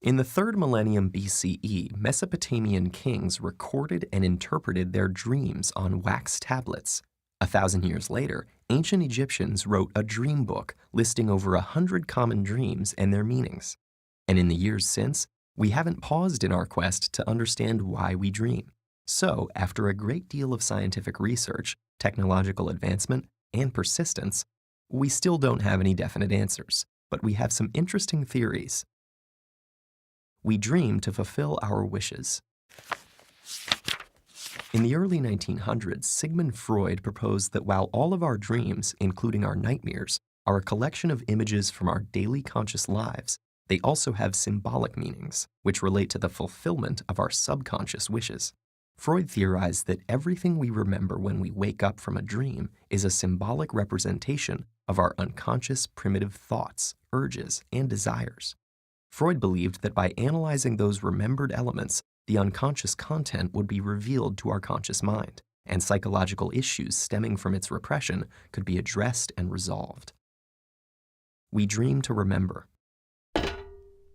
In the 3rd millennium BCE, Mesopotamian kings recorded and interpreted their dreams on wax tablets. 1,000 years later, ancient Egyptians wrote a dream book listing over 100 common dreams and their meanings. And in the years since, we haven't paused in our quest to understand why we dream. So, after a great deal of scientific research, technological advancement, and persistence, we still don't have any definite answers, but we have some interesting theories. We dream to fulfill our wishes. In the early 1900s, Sigmund Freud proposed that while all of our dreams, including our nightmares, are a collection of images from our daily conscious lives, they also have symbolic meanings, which relate to the fulfillment of our subconscious wishes. Freud theorized that everything we remember when we wake up from a dream is a symbolic representation of our unconscious primitive thoughts, urges, and desires. Freud believed that by analyzing those remembered elements, the unconscious content would be revealed to our conscious mind, and psychological issues stemming from its repression could be addressed and resolved. We dream to remember.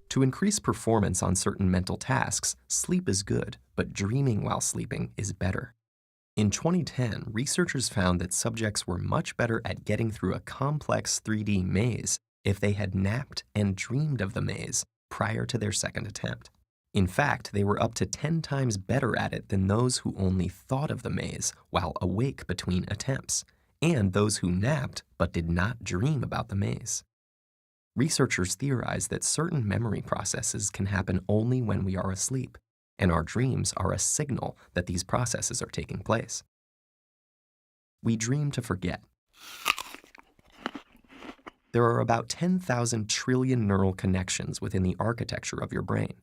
To increase performance on certain mental tasks, sleep is good, but dreaming while sleeping is better. In 2010, researchers found that subjects were much better at getting through a complex 3D maze if they had napped and dreamed of the maze prior to their second attempt. In fact, they were up to 10 times better at it than those who only thought of the maze while awake between attempts, and those who napped but did not dream about the maze. Researchers theorize that certain memory processes can happen only when we are asleep, and our dreams are a signal that these processes are taking place. We dream to forget. There are about 10,000 trillion neural connections within the architecture of your brain.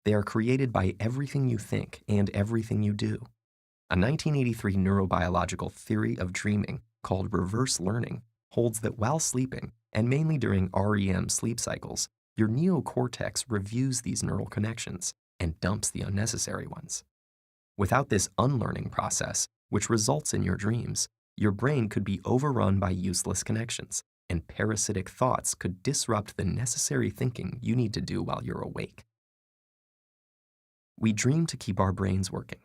They are created by everything you think and everything you do. A 1983 neurobiological theory of dreaming called reverse learning holds that while sleeping, and mainly during REM sleep cycles, your neocortex reviews these neural connections and dumps the unnecessary ones. Without this unlearning process, which results in your dreams, your brain could be overrun by useless connections, and parasitic thoughts could disrupt the necessary thinking you need to do while you're awake. We dream to keep our brains working.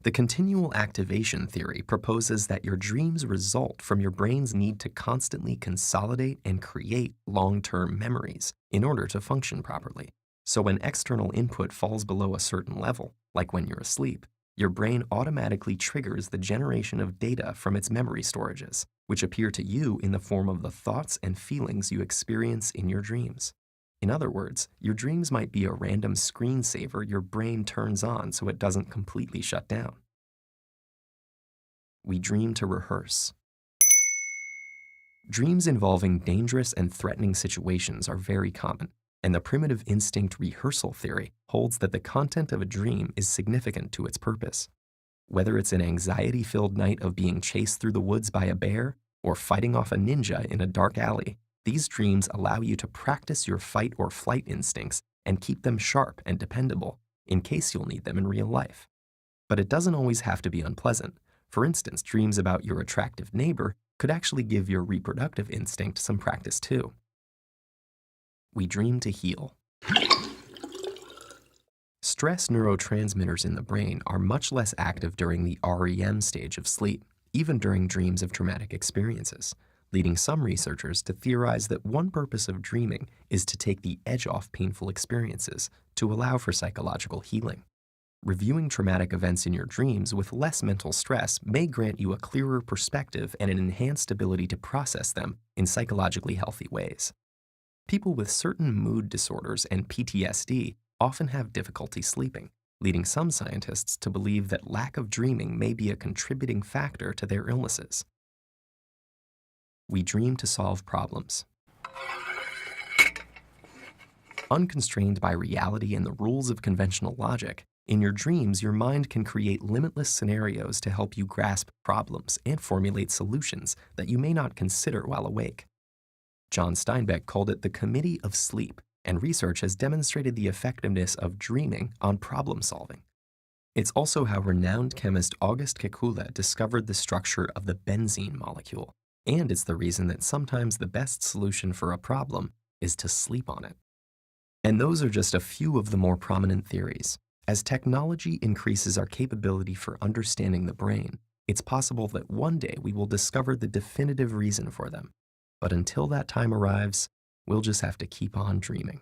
The continual activation theory proposes that your dreams result from your brain's need to constantly consolidate and create long-term memories in order to function properly. So when external input falls below a certain level, like when you're asleep, your brain automatically triggers the generation of data from its memory storages, which appear to you in the form of the thoughts and feelings you experience in your dreams. In other words, your dreams might be a random screensaver your brain turns on so it doesn't completely shut down. We dream to rehearse. Dreams involving dangerous and threatening situations are very common, and the primitive instinct rehearsal theory holds that the content of a dream is significant to its purpose. Whether it's an anxiety-filled night of being chased through the woods by a bear or fighting off a ninja in a dark alley, these dreams allow you to practice your fight or flight instincts and keep them sharp and dependable in case you'll need them in real life. But it doesn't always have to be unpleasant. For instance, dreams about your attractive neighbor could actually give your reproductive instinct some practice too. We dream to heal. Stress neurotransmitters in the brain are much less active during the REM stage of sleep, even during dreams of traumatic experiences, leading some researchers to theorize that one purpose of dreaming is to take the edge off painful experiences to allow for psychological healing. Reviewing traumatic events in your dreams with less mental stress may grant you a clearer perspective and an enhanced ability to process them in psychologically healthy ways. People with certain mood disorders and PTSD often have difficulty sleeping, leading some scientists to believe that lack of dreaming may be a contributing factor to their illnesses. We dream to solve problems. Unconstrained by reality and the rules of conventional logic, in your dreams, your mind can create limitless scenarios to help you grasp problems and formulate solutions that you may not consider while awake. John Steinbeck called it the committee of sleep, and research has demonstrated the effectiveness of dreaming on problem solving. It's also how renowned chemist August Kekule discovered the structure of the benzene molecule, and it's the reason that sometimes the best solution for a problem is to sleep on it. And those are just a few of the more prominent theories. As technology increases our capability for understanding the brain, it's possible that one day we will discover the definitive reason for them. But until that time arrives, we'll just have to keep on dreaming.